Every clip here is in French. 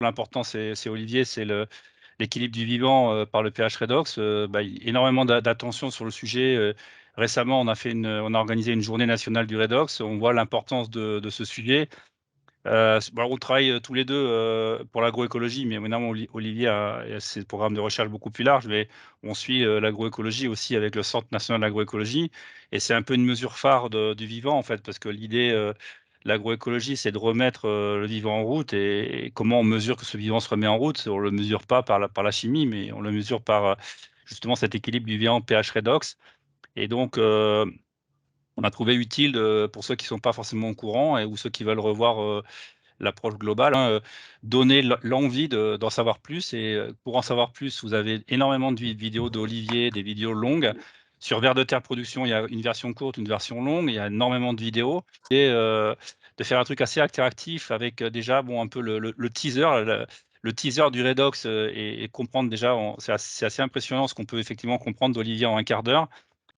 l'important, c'est Olivier, c'est l'équilibre du vivant par le pH redox. Énormément d'attention sur le sujet. Récemment, on a organisé une journée nationale du redox. On voit l'importance de ce sujet. On travaille tous les deux pour l'agroécologie, mais évidemment, Olivier a ses programmes de recherche beaucoup plus larges, mais on suit l'agroécologie aussi avec le Centre national de l'agroécologie. Et c'est un peu une mesure phare du vivant, en fait, parce que l'idée de l'agroécologie, c'est de remettre le vivant en route. Et comment on mesure que ce vivant se remet en route? On ne le mesure pas par la chimie, mais on le mesure par justement cet équilibre du vivant pH redox. Et donc, on a trouvé utile, pour ceux qui ne sont pas forcément au courant ou ceux qui veulent revoir l'approche globale, donner l'envie d'en savoir plus. Et pour en savoir plus, vous avez énormément de vidéos d'Olivier, des vidéos longues. Sur Vers de Terre Production, il y a une version courte, une version longue. Il y a énormément de vidéos. Et de faire un truc assez interactif avec déjà un peu le teaser, le teaser du Redox et comprendre déjà, c'est assez impressionnant ce qu'on peut effectivement comprendre d'Olivier en un quart d'heure.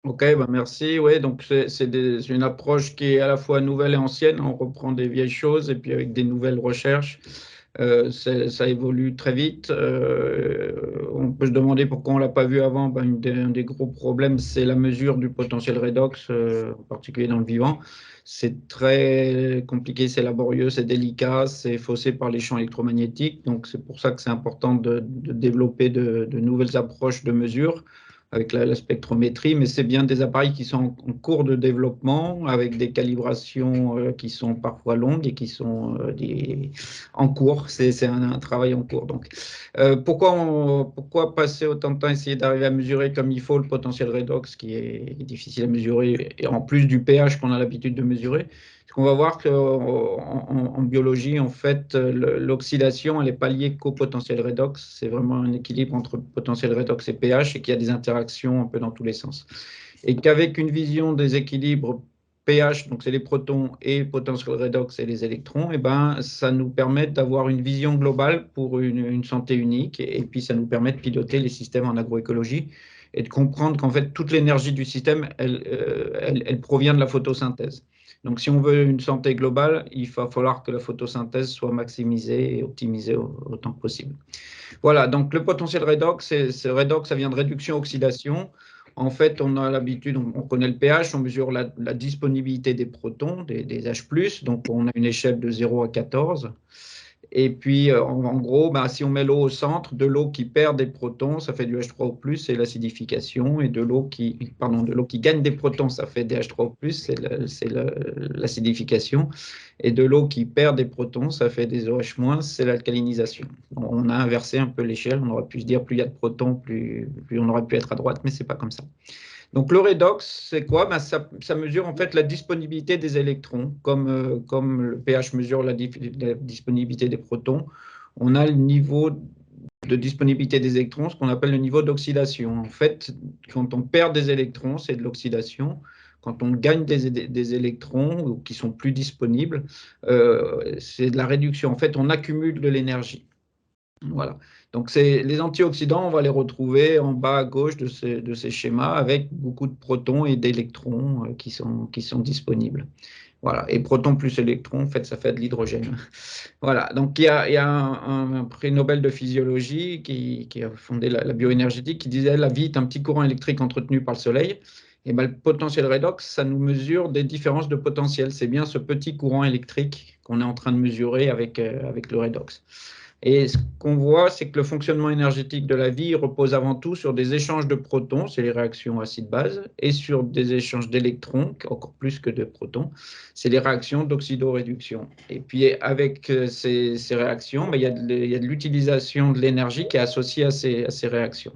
Ok, merci. Ouais, donc c'est une approche qui est à la fois nouvelle et ancienne. On reprend des vieilles choses et puis avec des nouvelles recherches. Ça évolue très vite. On peut se demander pourquoi on l'a pas vu avant. Un des gros problèmes, c'est la mesure du potentiel redox, en particulier dans le vivant. C'est très compliqué, c'est laborieux, c'est délicat, c'est faussé par les champs électromagnétiques. Donc c'est pour ça que c'est important de développer de nouvelles approches de mesure avec la spectrométrie, mais c'est bien des appareils qui sont en cours de développement, avec des calibrations qui sont parfois longues et qui sont en cours. C'est un travail en cours. Donc, pourquoi passer autant de temps à essayer d'arriver à mesurer comme il faut le potentiel redox, qui est difficile à mesurer, et en plus du pH qu'on a l'habitude de mesurer? Parce qu'on va voir qu'en biologie, en fait, l'oxydation, elle n'est pas liée qu'au potentiel redox. C'est vraiment un équilibre entre potentiel redox et pH et qu'il y a des interactions un peu dans tous les sens. Et qu'avec une vision des équilibres pH, donc c'est les protons, et potentiel redox et les électrons, et ça nous permet d'avoir une vision globale pour une santé unique. Et puis, ça nous permet de piloter les systèmes en agroécologie et de comprendre qu'en fait, toute l'énergie du système, elle provient de la photosynthèse. Donc, si on veut une santé globale, il va falloir que la photosynthèse soit maximisée et optimisée autant que possible. Voilà, donc le potentiel redox, redox, ça vient de réduction-oxydation. En fait, on a l'habitude, on connaît le pH, on mesure la disponibilité des protons, des H+, donc on a une échelle de 0 à 14. Et puis, en gros, si on met l'eau au centre, de l'eau qui perd des protons, ça fait du H3O+, c'est l'acidification, et de l'eau qui gagne des protons, ça fait des H3O+, c'est l'acidification, et de l'eau qui perd des protons, ça fait des OH-, c'est l'alcalinisation. On a inversé un peu l'échelle, on aurait pu se dire plus il y a de protons, plus on aurait pu être à droite, mais c'est pas comme ça. Donc le redox, c'est quoi? Ça mesure en fait la disponibilité des électrons, comme le pH mesure la disponibilité des protons. On a le niveau de disponibilité des électrons, ce qu'on appelle le niveau d'oxydation. En fait, quand on perd des électrons, c'est de l'oxydation. Quand on gagne des électrons qui sont plus disponibles, c'est de la réduction. En fait, on accumule de l'énergie. Voilà. Donc, les antioxydants, on va les retrouver en bas à gauche de ces schémas avec beaucoup de protons et d'électrons qui sont disponibles. Voilà. Et protons plus électrons, en fait, ça fait de l'hydrogène. Voilà. Donc, il y a un prix Nobel de physiologie qui a fondé la bioénergétique qui disait la vie est un petit courant électrique entretenu par le Soleil. Et le potentiel redox, ça nous mesure des différences de potentiel. C'est bien ce petit courant électrique qu'on est en train de mesurer avec le redox. Et ce qu'on voit, c'est que le fonctionnement énergétique de la vie repose avant tout sur des échanges de protons, c'est les réactions acide-base, et sur des échanges d'électrons, encore plus que de protons, c'est les réactions d'oxydoréduction. Et puis avec ces réactions, il y a de l'utilisation de l'énergie qui est associée à ces réactions.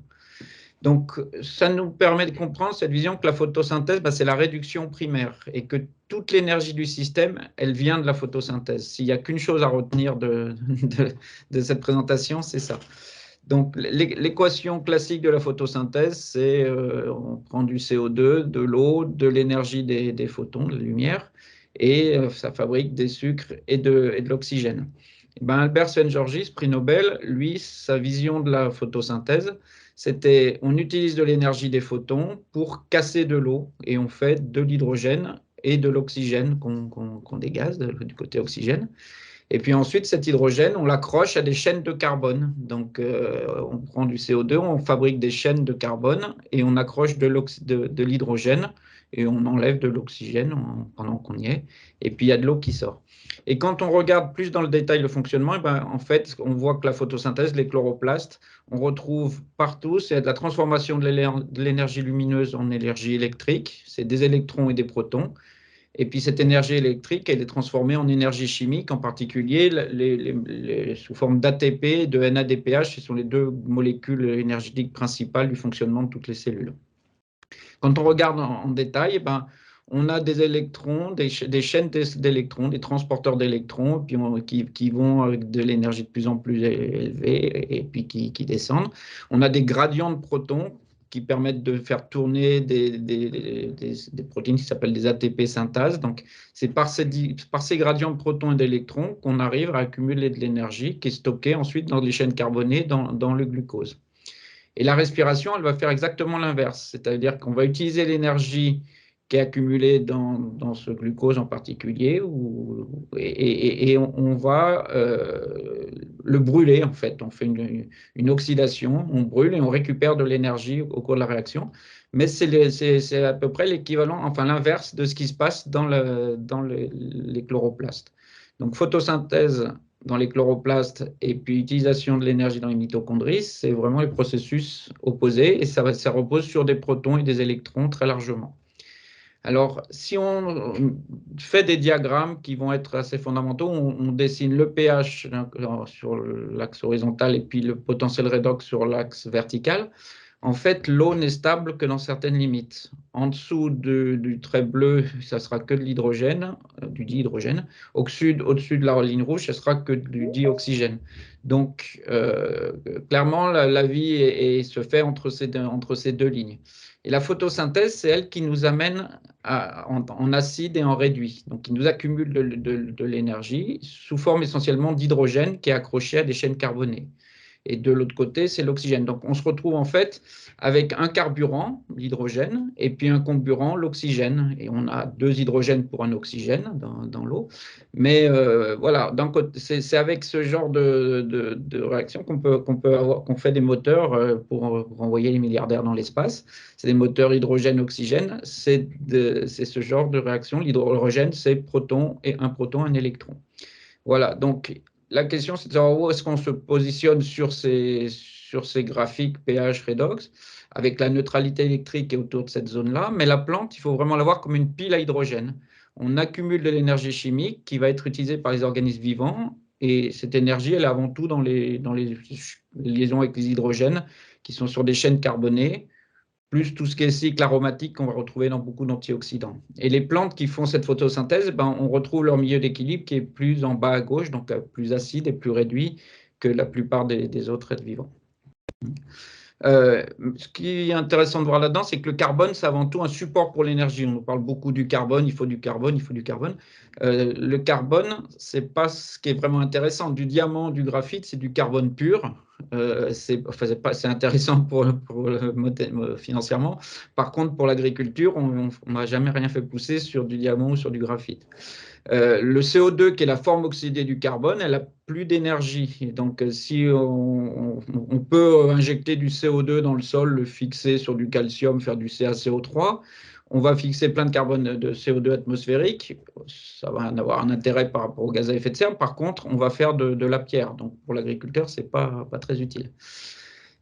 Donc, ça nous permet de comprendre cette vision que la photosynthèse, c'est la réduction primaire et que toute l'énergie du système, elle vient de la photosynthèse. S'il n'y a qu'une chose à retenir de cette présentation, c'est ça. Donc, l'équation classique de la photosynthèse, c'est on prend du CO2, de l'eau, de l'énergie des photons, de la lumière, et ça fabrique des sucres et de l'oxygène. Albert Szent-Györgyi, prix Nobel, lui, sa vision de la photosynthèse, c'était on utilise de l'énergie des photons pour casser de l'eau et on fait de l'hydrogène et de l'oxygène qu'on dégaze du côté oxygène. Et puis ensuite, cet hydrogène, on l'accroche à des chaînes de carbone. Donc, on prend du CO2, on fabrique des chaînes de carbone et on accroche de l'hydrogène et on enlève de l'oxygène pendant qu'on y est. Et puis, il y a de l'eau qui sort. Et quand on regarde plus dans le détail le fonctionnement, eh ben, en fait, on voit que la photosynthèse, les chloroplastes, on retrouve partout, c'est de la transformation de l'énergie lumineuse en énergie électrique. C'est des électrons et des protons. Et puis cette énergie électrique, elle est transformée en énergie chimique, en particulier sous forme d'ATP et de NADPH. Ce sont les deux molécules énergétiques principales du fonctionnement de toutes les cellules. Quand on regarde en détail, eh ben, on a des électrons, des chaînes d'électrons, des transporteurs d'électrons qui vont avec de l'énergie de plus en plus élevée et puis qui descendent. On a des gradients de protons qui permettent de faire tourner des protéines qui s'appellent des ATP synthase. Donc, c'est par ces gradients de protons et d'électrons qu'on arrive à accumuler de l'énergie qui est stockée ensuite dans les chaînes carbonées dans le glucose. Et la respiration, elle va faire exactement l'inverse, c'est-à-dire qu'on va utiliser l'énergie qui est accumulée dans ce glucose en particulier, et on va le brûler en fait. On fait une oxydation, on brûle et on récupère de l'énergie au cours de la réaction. Mais c'est à peu près l'équivalent, enfin l'inverse de ce qui se passe dans les chloroplastes. Donc photosynthèse dans les chloroplastes et puis utilisation de l'énergie dans les mitochondries, c'est vraiment les processus opposés et ça repose sur des protons et des électrons très largement. Alors, si on fait des diagrammes qui vont être assez fondamentaux, on dessine le pH sur l'axe horizontal et puis le potentiel redox sur l'axe vertical. En fait, l'eau n'est stable que dans certaines limites. En dessous du trait bleu, ça sera que de l'hydrogène, du dihydrogène. Au-dessus de la ligne rouge, ce sera que du dioxygène. Donc, clairement, la vie se fait entre ces deux lignes. Et la photosynthèse, c'est elle qui nous amène en acide et en réduit. Donc, qui nous accumule de l'énergie sous forme essentiellement d'hydrogène qui est accroché à des chaînes carbonées. Et de l'autre côté, c'est l'oxygène. Donc, on se retrouve en fait avec un carburant, l'hydrogène, et puis un comburant, l'oxygène. Et on a deux hydrogènes pour un oxygène dans l'eau. Mais voilà, c'est avec ce genre de réaction qu'on fait des moteurs pour envoyer les milliardaires dans l'espace. C'est des moteurs hydrogène-oxygène. C'est ce genre de réaction. L'hydrogène, c'est un proton, un électron. Voilà, donc la question, c'est de savoir où est-ce qu'on se positionne sur ces graphiques pH redox, avec la neutralité électrique est autour de cette zone-là. Mais la plante, il faut vraiment la voir comme une pile à hydrogène. On accumule de l'énergie chimique qui va être utilisée par les organismes vivants. Et cette énergie, elle est avant tout dans les liaisons avec les hydrogènes qui sont sur des chaînes carbonées, plus tout ce qui est cycle aromatique qu'on va retrouver dans beaucoup d'antioxydants. Et les plantes qui font cette photosynthèse, ben, on retrouve leur milieu d'équilibre qui est plus en bas à gauche, donc plus acide et plus réduit que la plupart des autres êtres vivants. Ce qui est intéressant de voir là-dedans, c'est que le carbone, c'est avant tout un support pour l'énergie. On nous parle beaucoup du carbone, il faut du carbone, il faut du carbone. Le carbone, c'est pas ce qui est vraiment intéressant. Du diamant, du graphite, c'est du carbone pur. C'est intéressant financièrement. Par contre, pour l'agriculture, on n'a jamais rien fait pousser sur du diamant ou sur du graphite. Le CO2, qui est la forme oxydée du carbone, elle a plus d'énergie. Donc, si on peut injecter du CO2 dans le sol, le fixer sur du calcium, faire du CaCO3, on va fixer plein de carbone de CO2 atmosphérique. Ça va en avoir un intérêt par rapport aux gaz à effet de serre. Par contre, on va faire de la pierre. Donc, pour l'agriculteur, ce n'est pas très utile.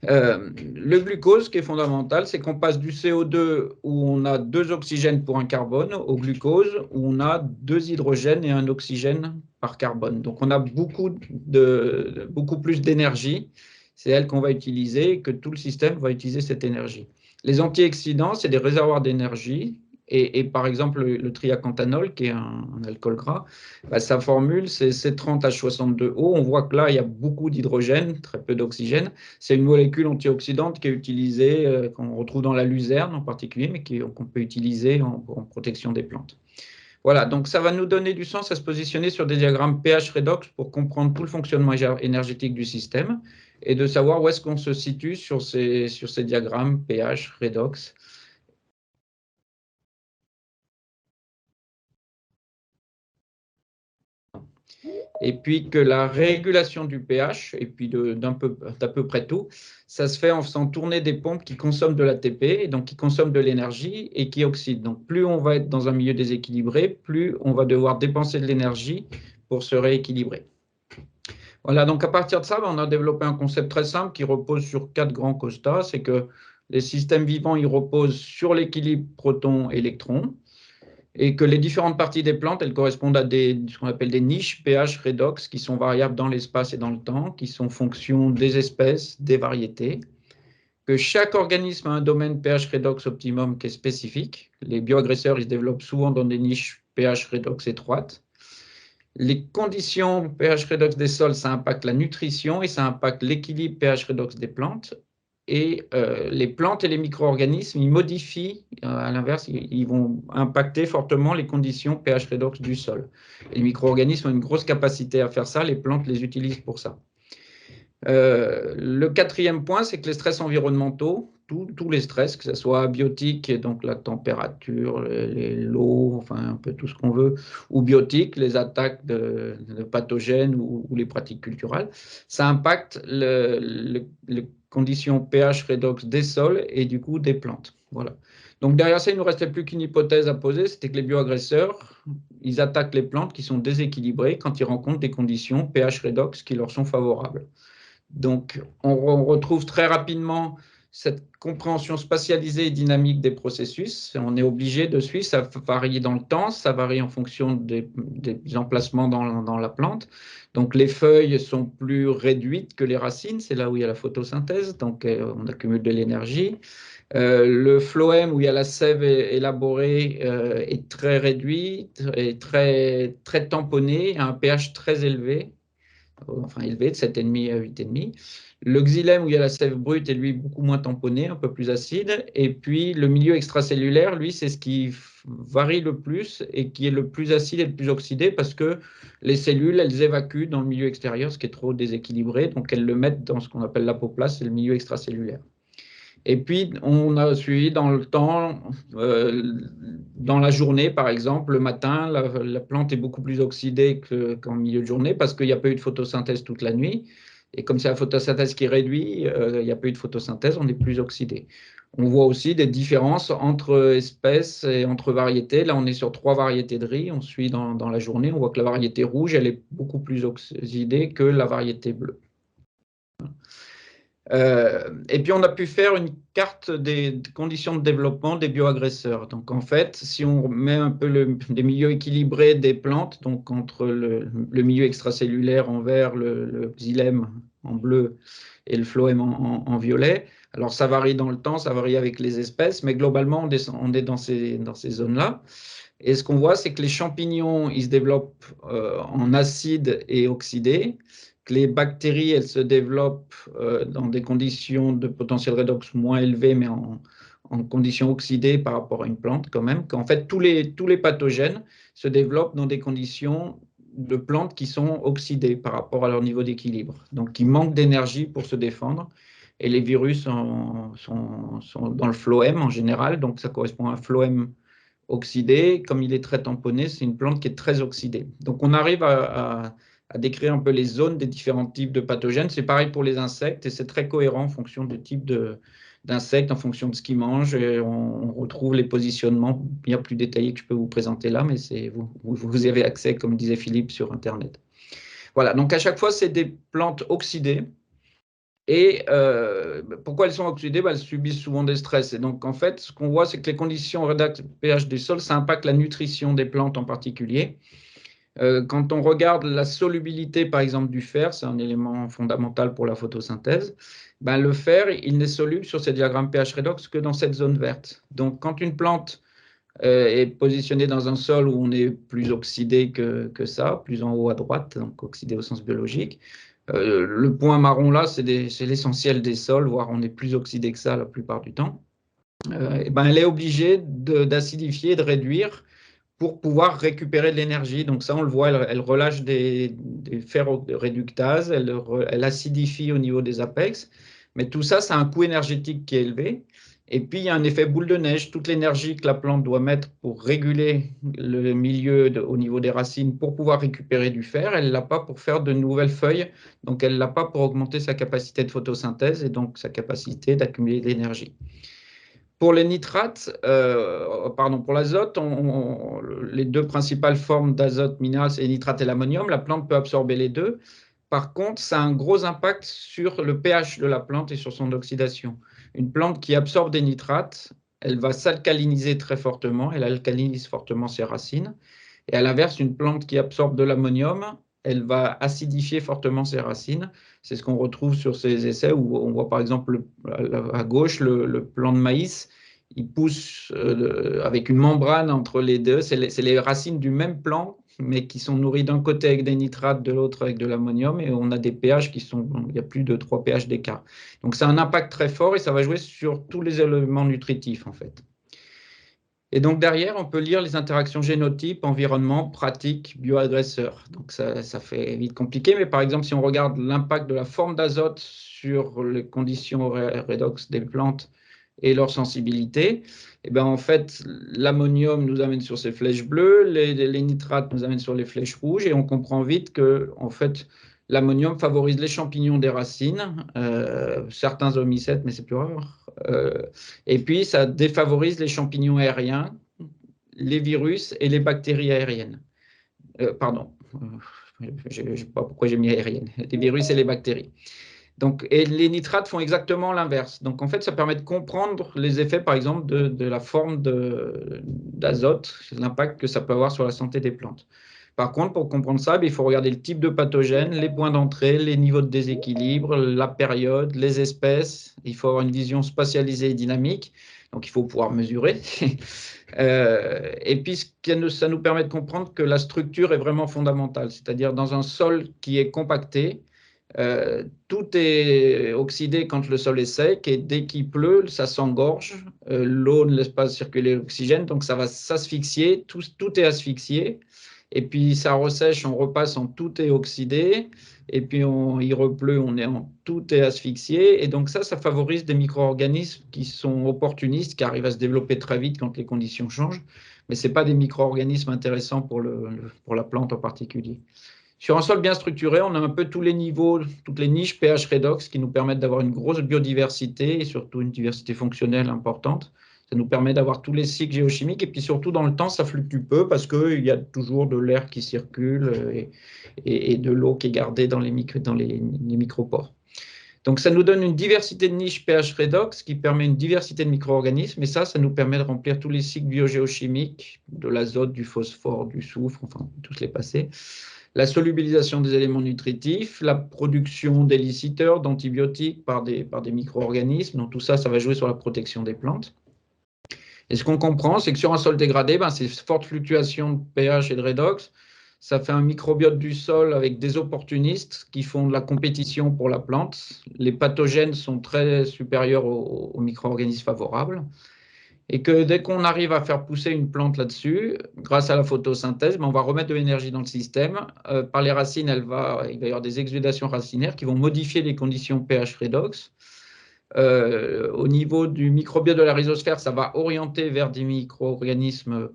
Le glucose, qui est fondamental, c'est qu'on passe du CO2 où on a deux oxygènes pour un carbone au glucose où on a deux hydrogènes et un oxygène par carbone. Donc on a beaucoup plus d'énergie. C'est elle qu'on va utiliser et que tout le système va utiliser cette énergie. Les antioxydants, c'est des réservoirs d'énergie. Et par exemple, le triacantanol, qui est un alcool gras, bah, sa formule, c'est C30H62O. On voit que là, il y a beaucoup d'hydrogène, très peu d'oxygène. C'est une molécule antioxydante qui est utilisée, qu'on retrouve dans la luzerne en particulier, mais qu'on peut utiliser en protection des plantes. Voilà, donc ça va nous donner du sens à se positionner sur des diagrammes pH redox pour comprendre tout le fonctionnement énergétique du système et de savoir où est-ce qu'on se situe sur ces diagrammes pH redox. et puis que la régulation du pH, et puis d'à peu près tout, ça se fait en faisant tourner des pompes qui consomment de l'ATP, et donc qui consomment de l'énergie et qui oxydent. Donc plus on va être dans un milieu déséquilibré, plus on va devoir dépenser de l'énergie pour se rééquilibrer. Voilà, donc à partir de ça, on a développé un concept très simple qui repose sur 4 grands constats. C'est que les systèmes vivants, ils reposent sur l'équilibre proton-électron, et que les différentes parties des plantes, elles correspondent à ce qu'on appelle des niches pH redox, qui sont variables dans l'espace et dans le temps, qui sont fonction des espèces, des variétés, que chaque organisme a un domaine pH redox optimum qui est spécifique. Les bioagresseurs, ils se développent souvent dans des niches pH redox étroites. Les conditions pH redox des sols, ça impacte la nutrition et ça impacte l'équilibre pH redox des plantes. Et les plantes et les micro-organismes, ils modifient, à l'inverse, ils vont impacter fortement les conditions pH redox du sol. Et les micro-organismes ont une grosse capacité à faire ça, les plantes les utilisent pour ça. Le quatrième point, c'est que les stress environnementaux, tous les stress, que ce soit abiotiques, donc la température, l'eau, enfin un peu tout ce qu'on veut, ou biotiques, les attaques de pathogènes ou les pratiques culturelles, ça impacte les conditions pH redox des sols et du coup des plantes. Voilà. Donc derrière ça, il ne nous restait plus qu'une hypothèse à poser, c'était que les bioagresseurs, ils attaquent les plantes qui sont déséquilibrées quand ils rencontrent des conditions pH redox qui leur sont favorables. Donc, on retrouve très rapidement cette compréhension spatialisée et dynamique des processus. On est obligé de suivre, ça varie dans le temps, ça varie en fonction des emplacements dans la plante. Donc, les feuilles sont plus réduites que les racines, c'est là où il y a la photosynthèse, donc on accumule de l'énergie. Le phloème, où il y a la sève élaborée, est très réduit et très, très tamponné, à un pH très élevé, enfin élevé, de 7,5 à 8,5. Le xylème, où il y a la sève brute, est lui beaucoup moins tamponné, un peu plus acide. Et puis le milieu extracellulaire, lui, c'est ce qui varie le plus et qui est le plus acide et le plus oxydé parce que les cellules, elles évacuent dans le milieu extérieur, ce qui est trop déséquilibré. Donc elles le mettent dans ce qu'on appelle l'apoplast, c'est le milieu extracellulaire. Et puis, on a suivi dans le temps, dans la journée, par exemple, le matin, la plante est beaucoup plus oxydée qu'en milieu de journée parce qu'il n'y a pas eu de photosynthèse toute la nuit. Et comme c'est la photosynthèse qui réduit, il n'y a pas eu de photosynthèse, on est plus oxydé. On voit aussi des différences entre espèces et entre variétés. Là, on est sur 3 variétés de riz. On suit dans la journée. On voit que la variété rouge, elle est beaucoup plus oxydée que la variété bleue. Et puis, on a pu faire une carte des conditions de développement des bioagresseurs. Donc, en fait, si on met un peu des milieux équilibrés des plantes, donc entre le milieu extracellulaire en vert, le xylème en bleu et le phloème en violet, alors ça varie dans le temps, ça varie avec les espèces, mais globalement, on est dans ces zones-là. Et ce qu'on voit, c'est que les champignons, ils se développent en acide et oxydés, que les bactéries, elles se développent dans des conditions de potentiel redox moins élevées, mais en conditions oxydées par rapport à une plante quand même, qu'en fait, tous les pathogènes se développent dans des conditions de plantes qui sont oxydées par rapport à leur niveau d'équilibre, donc qui manquent d'énergie pour se défendre. Et les virus sont dans le phloème en général, donc ça correspond à un phloème oxydé. Comme il est très tamponné, c'est une plante qui est très oxydée. Donc, on arrive à décrire un peu les zones des différents types de pathogènes. C'est pareil pour les insectes et c'est très cohérent en fonction du type d'insectes, en fonction de ce qu'ils mangent. Et on retrouve les positionnements bien plus détaillés que je peux vous présenter là, mais vous y avez accès, comme disait Philippe, sur Internet. Voilà, donc à chaque fois, c'est des plantes oxydées. Et pourquoi elles sont oxydées? Elles subissent souvent des stress. Et donc, en fait, ce qu'on voit, c'est que les conditions redax pH des sols, ça impacte la nutrition des plantes en particulier. Quand on regarde la solubilité, par exemple, du fer, c'est un élément fondamental pour la photosynthèse, le fer, il n'est soluble sur ces diagrammes pH redox que dans cette zone verte. Donc, quand une plante est positionnée dans un sol où on est plus oxydé que ça, plus en haut à droite, donc oxydé au sens biologique, le point marron là, c'est l'essentiel des sols, voire on est plus oxydé que ça la plupart du temps. Elle est obligée d'acidifier, de réduire pour pouvoir récupérer de l'énergie. Donc ça, on le voit, elle relâche des ferroréductases, elle acidifie au niveau des apex. Mais tout ça, c'est un coût énergétique qui est élevé. Et puis, il y a un effet boule de neige. Toute l'énergie que la plante doit mettre pour réguler le milieu au niveau des racines pour pouvoir récupérer du fer, elle ne l'a pas pour faire de nouvelles feuilles. Donc, elle ne l'a pas pour augmenter sa capacité de photosynthèse et donc sa capacité d'accumuler de l'énergie. Pour les nitrates, pardon, pour l'azote, les deux principales formes d'azote minéral, c'est les nitrates et l'ammonium. La plante peut absorber les deux. Par contre, ça a un gros impact sur le pH de la plante et sur son oxydation. Une plante qui absorbe des nitrates, elle va s'alcaliniser très fortement, elle alcalinise fortement ses racines. Et à l'inverse, une plante qui absorbe de l'ammonium, elle va acidifier fortement ses racines. C'est ce qu'on retrouve sur ces essais où on voit par exemple à gauche le plant de maïs. Il pousse avec une membrane entre les deux. C'est les racines du même plant, mais qui sont nourries d'un côté avec des nitrates, de l'autre avec de l'ammonium. Et on a des pH qui sont, il y a plus de 3 pH d'écart. Donc ça a un impact très fort et ça va jouer sur tous les éléments nutritifs en fait. Et donc derrière, on peut lire les interactions génotypes, environnement, pratique, bioagresseurs. Donc ça fait vite compliqué, mais par exemple, si on regarde l'impact de la forme d'azote sur les conditions redox des plantes et leur sensibilité, et ben en fait, l'ammonium nous amène sur ces flèches bleues, les nitrates nous amènent sur les flèches rouges, et on comprend vite que en fait, l'ammonium favorise les champignons des racines, certains omicètes, mais c'est plus rare. Et puis, ça défavorise les champignons aériens, les virus et les bactéries aériennes. Pardon, je ne sais pas pourquoi j'ai mis aériennes. Les virus et les bactéries. Donc, et les nitrates font exactement l'inverse. Donc, en fait, ça permet de comprendre les effets, par exemple, de la forme d'azote, l'impact que ça peut avoir sur la santé des plantes. Par contre, pour comprendre ça, il faut regarder le type de pathogène, les points d'entrée, les niveaux de déséquilibre, la période, les espèces. Il faut avoir une vision spatialisée et dynamique. Donc, il faut pouvoir mesurer. Et puis, ça nous permet de comprendre que la structure est vraiment fondamentale. C'est-à-dire, dans un sol qui est compacté, tout est oxydé quand le sol est sec et dès qu'il pleut, ça s'engorge. L'eau ne laisse pas circuler l'oxygène, donc ça va s'asphyxier. Tout est asphyxié. Et puis ça ressèche, on repasse en tout est oxydé. Et puis il repleut, on est en tout est asphyxié. Et donc ça favorise des micro-organismes qui sont opportunistes, qui arrivent à se développer très vite quand les conditions changent. Mais ce n'est pas des micro-organismes intéressants pour la plante en particulier. Sur un sol bien structuré, on a un peu tous les niveaux, toutes les niches pH redox qui nous permettent d'avoir une grosse biodiversité et surtout une diversité fonctionnelle importante. Ça nous permet d'avoir tous les cycles géochimiques et puis surtout dans le temps, ça fluctue peu parce qu'il y a toujours de l'air qui circule et de l'eau qui est gardée dans les micropores. Donc ça nous donne une diversité de niches pH redox qui permet une diversité de micro-organismes et ça nous permet de remplir tous les cycles biogéochimiques, de l'azote, du phosphore, du soufre, enfin tous les passés. La solubilisation des éléments nutritifs, la production d'éliciteurs, d'antibiotiques par des micro-organismes. Donc tout ça, ça va jouer sur la protection des plantes. Et ce qu'on comprend, c'est que sur un sol dégradé, ces fortes fluctuations de pH et de redox, ça fait un microbiote du sol avec des opportunistes qui font de la compétition pour la plante. Les pathogènes sont très supérieurs aux micro-organismes favorables. Et que dès qu'on arrive à faire pousser une plante là-dessus, grâce à la photosynthèse, on va remettre de l'énergie dans le système. Par les racines, il va y avoir des exudations racinaires qui vont modifier les conditions pH redox. Au niveau du microbiote de la rhizosphère, ça va orienter vers des micro-organismes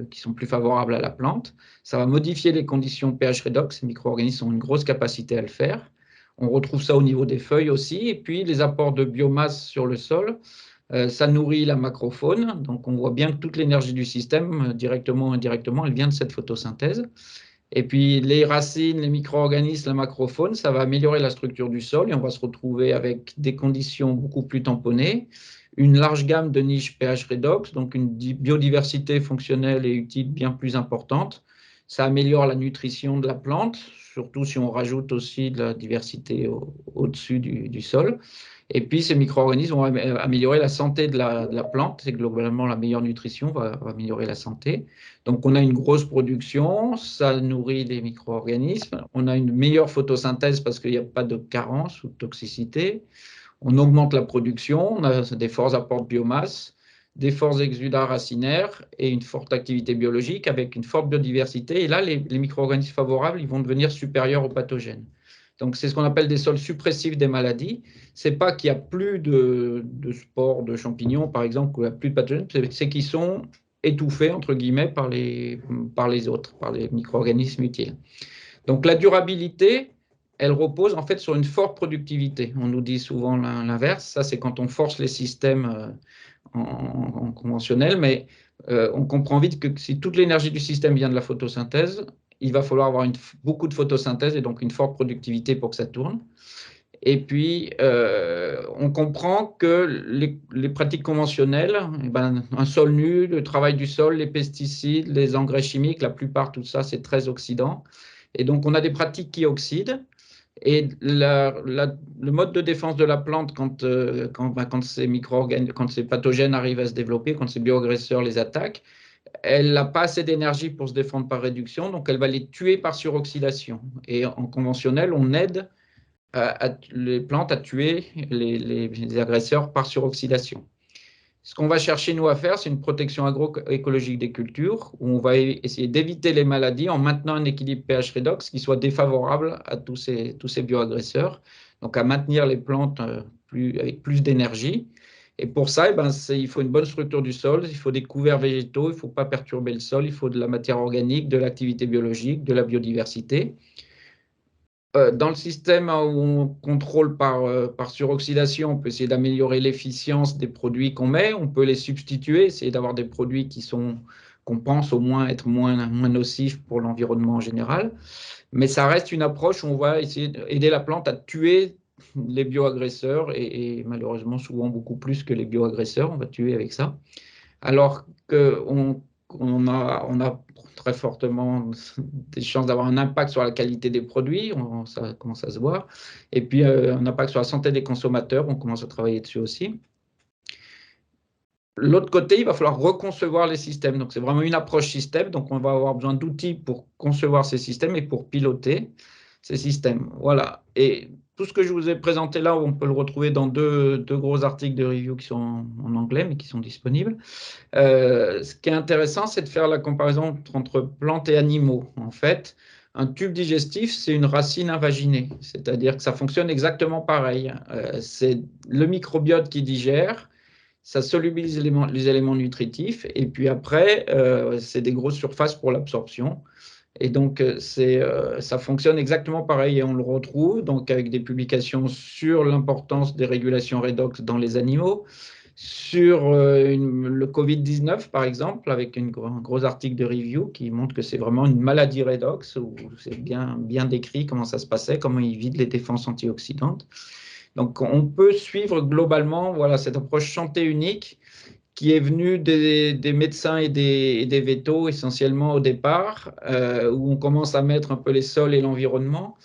qui sont plus favorables à la plante. Ça va modifier les conditions pH redox. Ces micro-organismes ont une grosse capacité à le faire. On retrouve ça au niveau des feuilles aussi. Et puis, les apports de biomasse sur le sol. Ça nourrit la macrofaune, donc on voit bien que toute l'énergie du système, directement ou indirectement, elle vient de cette photosynthèse. Et puis les racines, les micro-organismes, la macrofaune, ça va améliorer la structure du sol et on va se retrouver avec des conditions beaucoup plus tamponnées, une large gamme de niches pH redox, donc une biodiversité fonctionnelle et utile bien plus importante. Ça améliore la nutrition de la plante, surtout si on rajoute aussi de la diversité au-dessus du sol. Et puis, ces micro-organismes vont améliorer la santé de la plante. C'est globalement la meilleure nutrition va améliorer la santé. Donc, on a une grosse production, ça nourrit les micro-organismes. On a une meilleure photosynthèse parce qu'il n'y a pas de carence ou de toxicité. On augmente la production, on a des forts apports de biomasse, des forts exudats racinaires et une forte activité biologique avec une forte biodiversité. Et là, les micro-organismes favorables, ils vont devenir supérieurs aux pathogènes. Donc, c'est ce qu'on appelle des sols suppressifs des maladies. Ce n'est pas qu'il n'y a plus de spores, de champignons, par exemple, ou il n'y a plus de pathogènes, c'est qu'ils sont étouffés, entre guillemets, par les autres, par les micro-organismes utiles. Donc, la durabilité, elle repose en fait sur une forte productivité. On nous dit souvent l'inverse. Ça, c'est quand on force les systèmes en conventionnel, mais on comprend vite que si toute l'énergie du système vient de la photosynthèse, il va falloir avoir beaucoup de photosynthèse et donc une forte productivité pour que ça tourne. Et puis, on comprend que les pratiques conventionnelles, eh ben, un sol nu, le travail du sol, les pesticides, les engrais chimiques, la plupart, tout ça, c'est très oxydant. Et donc, on a des pratiques qui oxydent. Et le mode de défense de la plante, quand ces pathogènes arrivent à se développer, quand ces bioagresseurs les attaquent, elle n'a pas assez d'énergie pour se défendre par réduction, donc elle va les tuer par suroxydation. Et en conventionnel, on aide les plantes à tuer les agresseurs par suroxydation. Ce qu'on va chercher, nous, à faire, c'est une protection agroécologique des cultures, où on va essayer d'éviter les maladies en maintenant un équilibre pH redox qui soit défavorable à tous ces bioagresseurs, donc à maintenir les plantes avec plus d'énergie. Et pour ça, eh ben, il faut une bonne structure du sol, il faut des couverts végétaux, il ne faut pas perturber le sol, il faut de la matière organique, de l'activité biologique, de la biodiversité. Dans le système où on contrôle par suroxydation, on peut essayer d'améliorer l'efficience des produits qu'on met. On peut les substituer, essayer d'avoir des produits qu'on pense au moins être moins nocifs pour l'environnement en général. Mais ça reste une approche où on va essayer d'aider la plante à tuer les bioagresseurs et malheureusement souvent beaucoup plus que les bioagresseurs, on va tuer avec ça. Alors qu'on a très fortement des chances d'avoir un impact sur la qualité des produits, ça commence à se voir, et puis un impact sur la santé des consommateurs, on commence à travailler dessus aussi. L'autre côté, il va falloir reconcevoir les systèmes, donc c'est vraiment une approche système, donc on va avoir besoin d'outils pour concevoir ces systèmes et pour piloter ces systèmes. Voilà, et tout ce que je vous ai présenté là, on peut le retrouver dans deux gros articles de review qui sont en anglais, mais qui sont disponibles. Ce qui est intéressant, c'est de faire la comparaison entre plantes et animaux. En fait, un tube digestif, c'est une racine invaginée, c'est-à-dire que ça fonctionne exactement pareil. C'est le microbiote qui digère, ça solubilise les éléments nutritifs, et puis après, c'est des grosses surfaces pour l'absorption. Et donc, ça fonctionne exactement pareil, et on le retrouve donc avec des publications sur l'importance des régulations redox dans les animaux, sur le Covid-19, par exemple, avec un gros article de review qui montre que c'est vraiment une maladie redox, où c'est bien décrit comment ça se passait, comment ils vident les défenses antioxydantes. Donc, on peut suivre globalement voilà, cette approche santé unique qui est venue des médecins et des vétos essentiellement au départ, où on commence à mettre un peu les sols et l'environnement.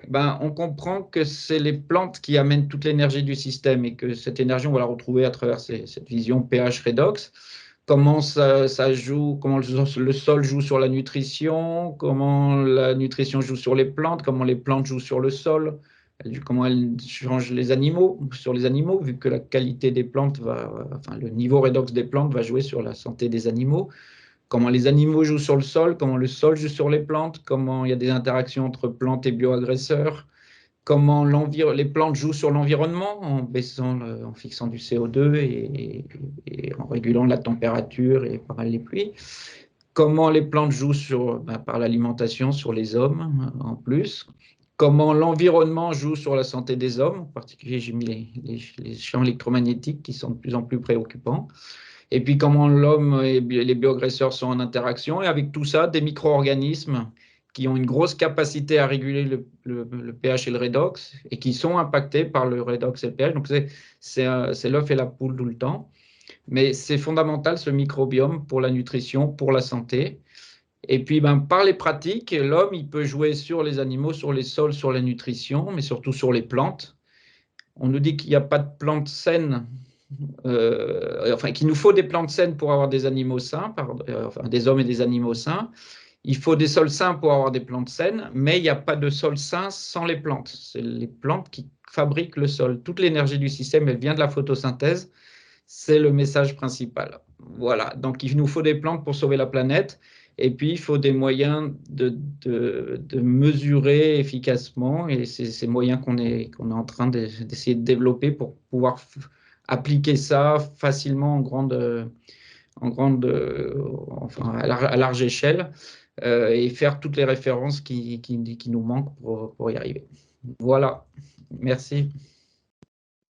Ben, on comprend que c'est les plantes qui amènent toute l'énergie du système et que cette énergie, on va la retrouver à travers cette vision pH redox. Comment ça joue, comment le sol joue sur la nutrition, comment la nutrition joue sur les plantes, comment les plantes jouent sur le sol, comment elles changent sur les animaux, vu que la qualité des plantes enfin, le niveau redox des plantes va jouer sur la santé des animaux. Comment les animaux jouent sur le sol, comment le sol joue sur les plantes, comment il y a des interactions entre plantes et bioagresseurs, comment les plantes jouent sur l'environnement en fixant du CO2 et en régulant la température et pas mal les pluies. Comment les plantes jouent par l'alimentation sur les hommes en plus. Comment l'environnement joue sur la santé des hommes, en particulier j'ai mis les champs électromagnétiques qui sont de plus en plus préoccupants. Et puis comment l'homme et les bioagresseurs sont en interaction, et avec tout ça, des micro-organismes qui ont une grosse capacité à réguler le pH et le redox, et qui sont impactés par le redox et le pH. Donc c'est l'œuf et la poule tout le temps. Mais c'est fondamental, ce microbiome, pour la nutrition, pour la santé. Et puis, par les pratiques, l'homme, il peut jouer sur les animaux, sur les sols, sur la nutrition, mais surtout sur les plantes. On nous dit qu'il n'y a pas de plantes saines, enfin qu'il nous faut des plantes saines pour avoir des animaux sains, enfin des hommes et des animaux sains. Il faut des sols sains pour avoir des plantes saines, mais il n'y a pas de sol sain sans les plantes. C'est les plantes qui fabriquent le sol. Toute l'énergie du système, elle vient de la photosynthèse. C'est le message principal. Voilà, donc il nous faut des plantes pour sauver la planète. Et puis, il faut des moyens de mesurer efficacement. Et c'est ces moyens qu'on est en train d'essayer de développer pour pouvoir appliquer ça facilement enfin, à large échelle, et faire toutes les références qui nous manquent pour y arriver. Voilà. Merci.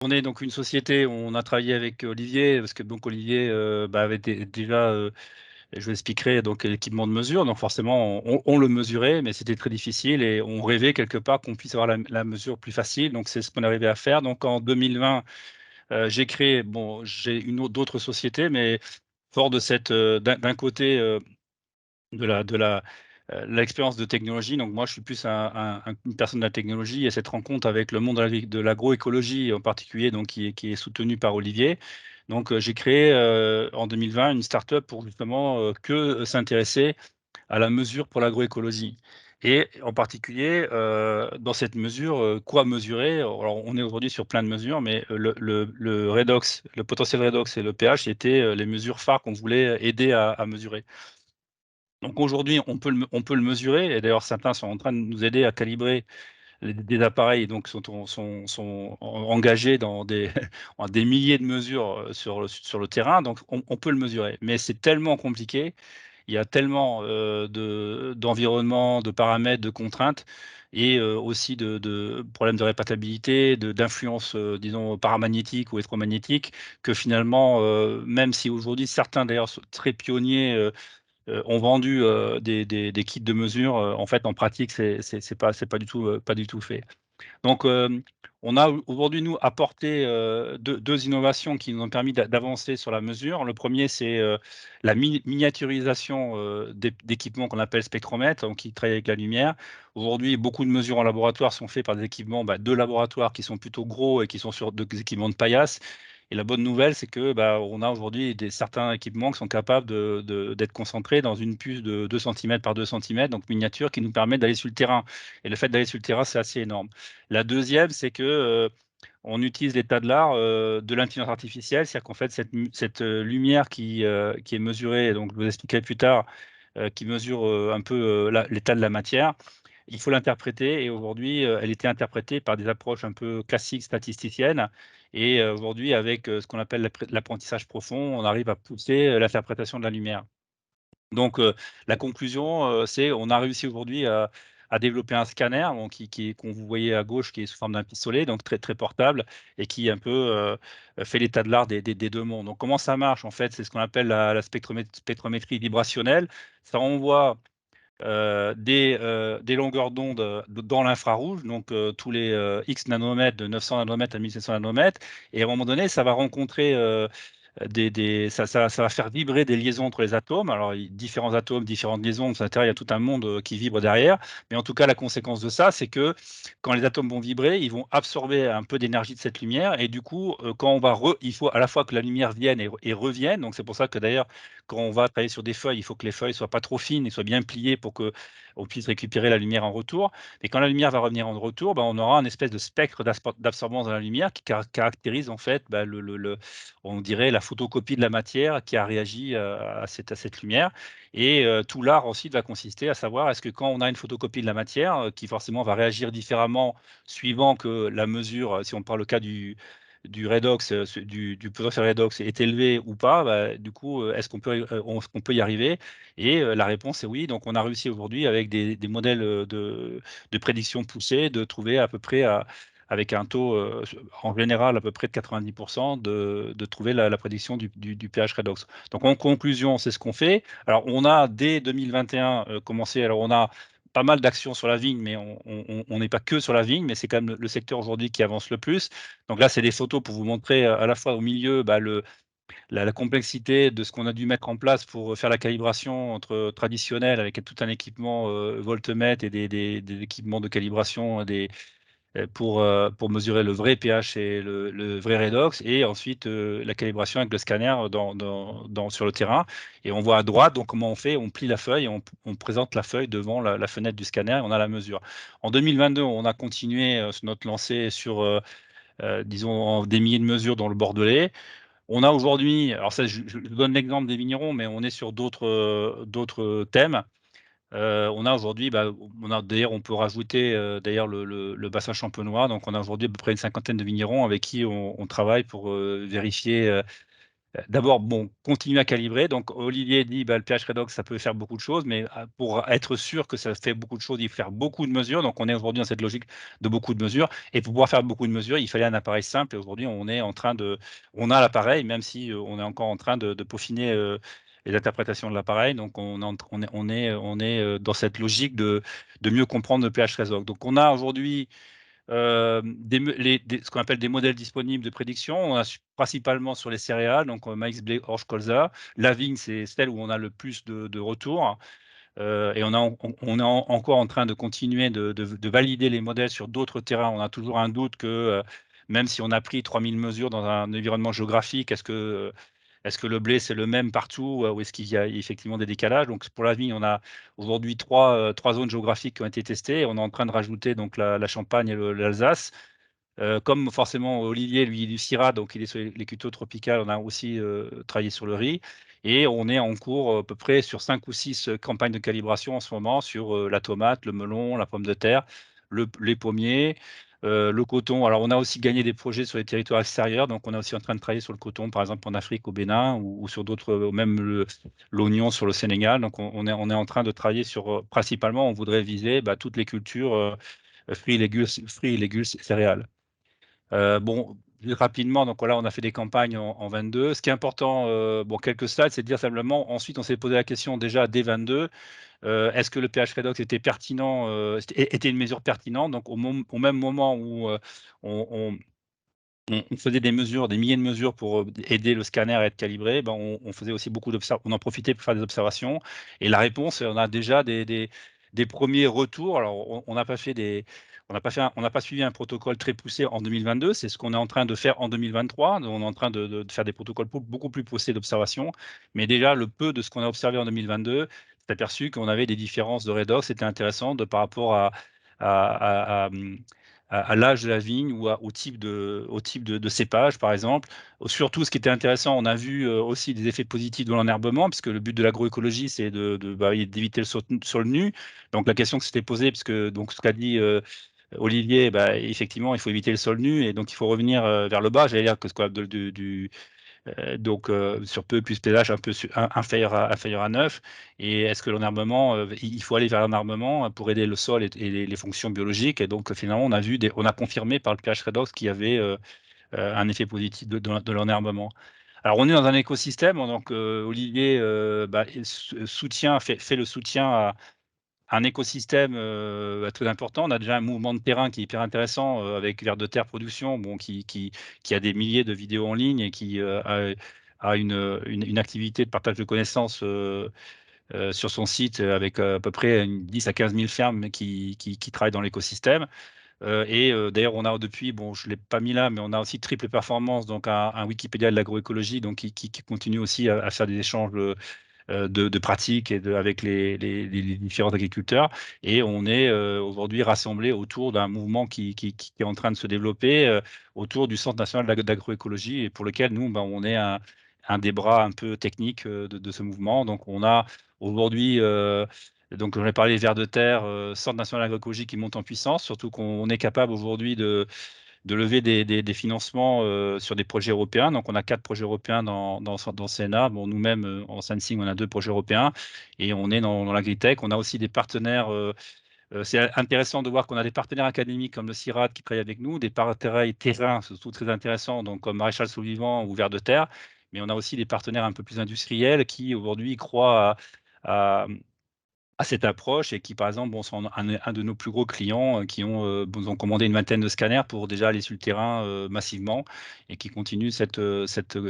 On est donc une société, on a travaillé avec Olivier, parce que donc Olivier avait déjà, je vous expliquerai, donc l'équipement de mesure, donc forcément on le mesurait, mais c'était très difficile et on rêvait quelque part qu'on puisse avoir la mesure plus facile, donc c'est ce qu'on arrivait à faire. Donc en 2020, j'ai créé, bon, j'ai d'autres sociétés, mais fort de cette, d'un côté, de l'expérience de technologie. Donc moi, je suis plus une personne de la technologie et cette rencontre avec le monde de l'agroécologie en particulier, donc qui est soutenu par Olivier. Donc j'ai créé en 2020 une start-up pour justement que s'intéresser à la mesure pour l'agroécologie. Et en particulier, dans cette mesure, quoi mesurer? Alors, on est aujourd'hui sur plein de mesures, mais le redox, le potentiel redox et le pH étaient les mesures phares qu'on voulait aider à mesurer. Donc aujourd'hui, on peut le mesurer et d'ailleurs certains sont en train de nous aider à calibrer des appareils, donc sont engagés dans des en des milliers de mesures, sur le terrain, donc on peut le mesurer. Mais c'est tellement compliqué, il y a tellement, d'environnements, de paramètres, de contraintes et aussi de problèmes de répétabilité, d'influence, disons paramagnétique ou électromagnétique que finalement, même si aujourd'hui certains d'ailleurs sont très pionniers, ont vendu, des kits de mesure, en fait, en pratique, c'est pas du tout fait. Donc, on a aujourd'hui, nous, apporté, 2 innovations qui nous ont permis d'avancer sur la mesure. Le premier, c'est, la miniaturisation, d'équipements qu'on appelle spectromètres, donc qui travaillent avec la lumière. Aujourd'hui, beaucoup de mesures en laboratoire sont faites par des équipements, de laboratoire qui sont plutôt gros et qui sont sur des équipements de paillasse. Et la bonne nouvelle, c'est que, on a aujourd'hui certains équipements qui sont capables d'être concentrés dans une puce de 2 centimètres par 2 centimètres, donc miniature, qui nous permet d'aller sur le terrain. Et le fait d'aller sur le terrain, c'est assez énorme. La deuxième, c'est que, on utilise l'état de l'art, de l'intelligence artificielle. C'est-à-dire qu'en fait, cette lumière qui est mesurée, donc je vous expliquerai plus tard, qui mesure, un peu, l'état de la matière, il faut l'interpréter et aujourd'hui, elle était interprétée par des approches un peu classiques statisticiennes et aujourd'hui avec, ce qu'on appelle l'apprentissage profond, on arrive à pousser, l'interprétation de la lumière. Donc, la conclusion, c'est on a réussi aujourd'hui à développer un scanner, bon, qu'on vous voyez à gauche, qui est sous forme d'un pistolet, donc très, très portable et qui un peu, fait l'état de l'art des 2 mondes. Donc comment ça marche en fait? C'est ce qu'on appelle la spectrométrie vibrationnelle. Ça envoie des longueurs d'onde, dans l'infrarouge, donc tous les, X nanomètres, de 900 nanomètres à 1700 nanomètres et à un moment donné, ça va rencontrer, ça va faire vibrer des liaisons entre les atomes. Alors, différents atomes, différentes liaisons, à l'intérieur, il y a tout un monde qui vibre derrière. Mais en tout cas, la conséquence de ça, c'est que quand les atomes vont vibrer, ils vont absorber un peu d'énergie de cette lumière. Et du coup, quand on va il faut à la fois que la lumière vienne et revienne. Donc, c'est pour ça que d'ailleurs, quand on va travailler sur des feuilles, il faut que les feuilles soient pas trop fines et soient bien pliées pour que on puisse récupérer la lumière en retour. Et quand la lumière va revenir en retour, on aura un espèce de spectre d'absorbance dans la lumière qui caractérise en fait on dirait la photocopie de la matière qui a réagi, à cette lumière et tout l'art ensuite va consister à savoir est-ce que quand on a une photocopie de la matière, qui forcément va réagir différemment suivant que la mesure, si on parle le cas du redox, du potentiel redox est élevé ou pas, du coup, est-ce qu'on peut y arriver? Et la réponse est oui. Donc on a réussi aujourd'hui avec des modèles, de prédiction poussés de trouver à peu près avec un taux, en général à peu près de 90 de trouver la prédiction du pH redox. Donc en conclusion, c'est ce qu'on fait. Alors on a dès 2021, commencé alors on a pas mal d'actions sur la vigne, mais on n'est pas que sur la vigne, mais c'est quand même le secteur aujourd'hui qui avance le plus. Donc là, c'est des photos pour vous montrer, à la fois au milieu, la complexité de ce qu'on a dû mettre en place pour, faire la calibration entre traditionnel avec tout un équipement, voltmètre et des équipements de calibration, pour mesurer le vrai pH et le vrai redox et ensuite, la calibration avec le scanner sur le terrain et on voit à droite donc comment on fait, on plie la feuille et on présente la feuille devant la fenêtre du scanner et on a la mesure. En 2022, on a continué, sur notre lancée sur, disons des milliers de mesures dans le Bordelais. On a aujourd'hui, alors ça, je donne l'exemple des vignerons, mais on est sur d'autres thèmes. On a aujourd'hui, bah, on a d'ailleurs, on peut rajouter, d'ailleurs le bassin champenois. Donc on a aujourd'hui à peu près une cinquantaine de vignerons avec qui on travaille pour, vérifier, d'abord, bon, continuer à calibrer. Donc Olivier dit: «Bah, le pH redox, ça peut faire beaucoup de choses», mais pour être sûr que ça fait beaucoup de choses, il faut faire beaucoup de mesures. Donc on est aujourd'hui dans cette logique de beaucoup de mesures, et pour pouvoir faire beaucoup de mesures, il fallait un appareil simple, et aujourd'hui on a l'appareil, même si, on est encore en train de peaufiner, les interprétations de l'appareil. Donc on est en tr on est, dans cette logique de mieux comprendre le pH redox. Donc on a aujourd'hui des me les des ce qu'on appelle des modèles disponibles de prédiction. On a principalement sur les céréales, donc maïs, blé, orge, colza. La vigne, c'est celle où on a le plus de retours, et encore en train de continuer de valider les modèles sur d'autres terrains. On a toujours un doute que, même si on a pris 3000 mesures dans un environnement géographique, est-ce que le blé, c'est le même partout, ou est-ce qu'il y a effectivement des décalages? Donc pour la vigne, on a aujourd'hui 3 zones géographiques qui ont été testées. On est en train de rajouter donc la Champagne et l'Alsace. Comme forcément Olivier, lui, il est du Syrah, donc il est sur les cultures tropicales, on a aussi, travaillé sur le riz, et on est en cours, à peu près sur 5 ou 6 campagnes de calibration en ce moment sur, la tomate, le melon, la pomme de terre, les pommiers, le coton. Alors on a aussi gagné des projets sur les territoires extérieurs, donc on est aussi en train de travailler sur le coton, par exemple en Afrique, au Bénin, ou sur d'autres, même l'oignon sur le Sénégal. Donc on est en train de travailler sur, principalement, on voudrait viser, bah, toutes les cultures, fruits et légumes, céréales. Bon, rapidement, donc voilà, on a fait des campagnes en 22. Ce qui est important, bon, quelques slides, c'est de dire simplement, ensuite on s'est posé la question déjà dès 22, est-ce que le pH redox était pertinent, était une mesure pertinente? Donc au même moment où, on on faisait des mesures, des milliers de mesures pour, aider le scanner à être calibré, ben, on faisait aussi on en profitait pour faire des observations, et la réponse, on a déjà des premiers retours. Alors on n'a pas fait des on n'a pas suivi un protocole très poussé en 2022, c'est ce qu'on est en train de faire en 2023. On est en train de faire des protocoles beaucoup plus poussés d'observation, mais déjà le peu de ce qu'on a observé en 2022, s'est aperçu qu'on avait des différences de redox. C'était intéressant par rapport à l'âge de la vigne, ou au type de cépage, par exemple. Surtout, ce qui était intéressant, on a vu, aussi des effets positifs de l'enherbement, puisque le but de l'agroécologie, c'est d'éviter le sol nu. Donc la question que s'était posée, puisque donc ce qu'a dit, Olivier, bah, effectivement, il faut éviter le sol nu, et donc il faut revenir, vers le bas. J'allais dire que ce qu'on du donc sur peu plus pH un peu inférieur à 9. Et est-ce que l'enherbement, il faut aller vers l'enherbement pour aider le sol et les fonctions biologiques? Et donc finalement, on a confirmé par le pH redox qu'il y avait, un effet positif de l'enherbement. Alors on est dans un écosystème, donc Olivier, bah, fait le soutien à un écosystème, bah, très important. On a déjà un mouvement de terrain qui est hyper intéressant, avec Vers de Terre Production, bon, qui a des milliers de vidéos en ligne, et qui, a une activité de partage de connaissances, sur son site, avec, à peu près 10 à 15 000 fermes qui travaillent dans l'écosystème. D'ailleurs, on a depuis, bon, je ne l'ai pas mis là, mais on a aussi Triple Performance, donc un Wikipédia de l'agroécologie, donc qui continue aussi à faire des échanges, de pratiques, avec les différents agriculteurs. Et on est, aujourd'hui rassemblés autour d'un mouvement qui est en train de se développer, autour du Centre national d'agroécologie, et pour lequel nous, ben, on est un des bras un peu techniques, de ce mouvement. Donc on a aujourd'hui, donc j'en ai parlé, Vers de Terre, Centre national d'agroécologie qui monte en puissance, surtout qu'on est capable aujourd'hui de lever des financements, sur des projets européens. Donc on a 4 projets européens dans Sénat. Bon, nous-mêmes, en Sensing, on a 2 projets européens, et on est dans l'agritech. On a aussi des partenaires, c'est intéressant de voir qu'on a des partenaires académiques comme le CIRAD qui travaillent avec nous, des partenaires terrain, surtout très intéressants, donc comme Maréchal Sous-Vivant ou Vers de Terre. Mais on a aussi des partenaires un peu plus industriels qui aujourd'hui croient à cette approche, et qui, par exemple, bon, sont un de nos plus gros clients, qui nous ont commandé une vingtaine de scanners pour déjà aller sur le terrain, massivement, et qui continuent cette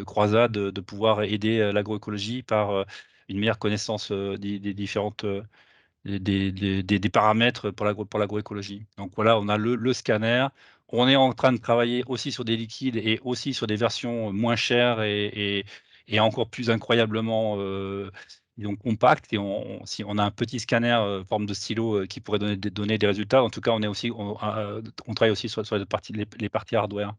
croisade de pouvoir aider, l'agroécologie par, une meilleure connaissance, des différentes, des paramètres pour l'agroécologie. Donc voilà, on a le scanner. On est en train de travailler aussi sur des liquides, et aussi sur des versions moins chères, et encore plus incroyablement, disons compactes. Et si on a un petit scanner, forme de stylo, qui pourrait donner des résultats. En tout cas, on travaille aussi sur les parties hardware.